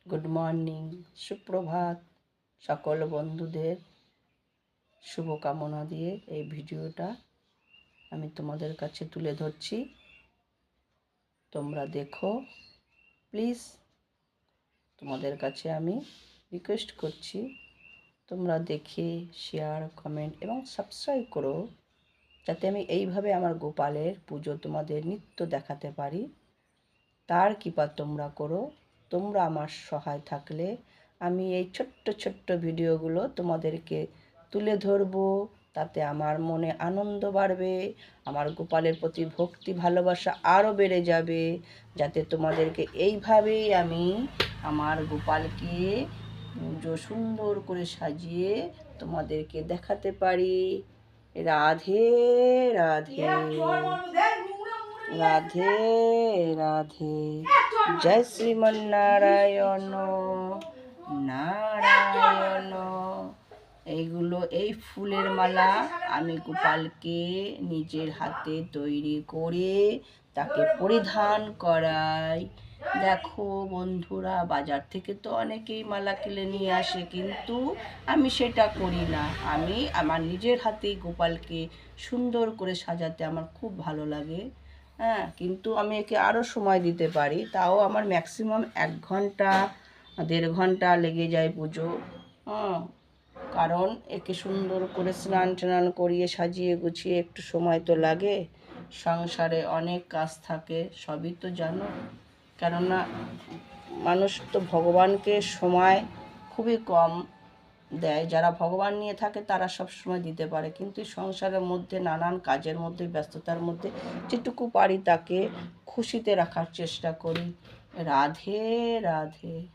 Good morning, সুপ্রভাত। সকল বন্ধুদের শুভকামনা দিয়ে এই ভিডিওটা আমি তোমাদের কাছে তুলে ধরছি। তোমরা দেখো প্লিজ। তোমাদের কাছে আমি রিকোয়েস্ট করছি, তোমরা দেখে শেয়ার, কমেন্ট এবং সাবস্ক্রাইব করো, যাতে আমি এইভাবে আমার গোপালের পুজো তোমাদের নিত্য দেখাতে পারি। তার কৃপা তোমরা করো। তোমরা আমার সহায় থাকলে আমি এই ছোট্ট ছোট্ট ভিডিওগুলো তোমাদেরকে তুলে ধরবো। তাতে আমার মনে আনন্দ বাড়বে, আমার গোপালের প্রতি ভক্তি ভালোবাসা আরও বেড়ে যাবে, যাতে তোমাদেরকে এইভাবেই আমি আমার গোপালকে পুজো সুন্দর করে সাজিয়ে তোমাদেরকে দেখাতে পারি। রাধে রাধে, রাধে রাধে, জয় শ্রীমন্নারায়ণ নারায়ণ। এইগুলো, এই ফুলের মালা আমি গোপালকে নিজের হাতে তৈরি করে তাকে পরিধান করাই। দেখো বন্ধুরা, বাজার থেকে তো অনেকেই মালা কিনে নিয়ে আসে, কিন্তু আমি সেটা করি না। আমি আমার নিজের হাতেই গোপালকে সুন্দর করে সাজাতে আমার খুব ভালো লাগে। হ্যাঁ, কিন্তু আমি একে আরও সময় দিতে পারি, তাও আমার ম্যাক্সিমাম 1 ঘন্টা 1.5 ঘন্টা লেগে যায় পুজো। কারণ একে সুন্দর করে স্নান টান করিয়ে সাজিয়ে গুছিয়ে একটু সময় তো লাগে। সংসারে অনেক কাজ থাকে, সবই তো জানো। কেননা মানুষ তো ভগবানকে সময় খুবই কম দেয়। যারা ভগবান নিয়ে থাকে তারা সব সময় দিতে পারে, কিন্তু সংসারের মধ্যে নানান কাজের মধ্যে, ব্যস্ততার মধ্যে যেটুকু পারি তাকে খুশিতে রাখার চেষ্টা করি। রাধে রাধে।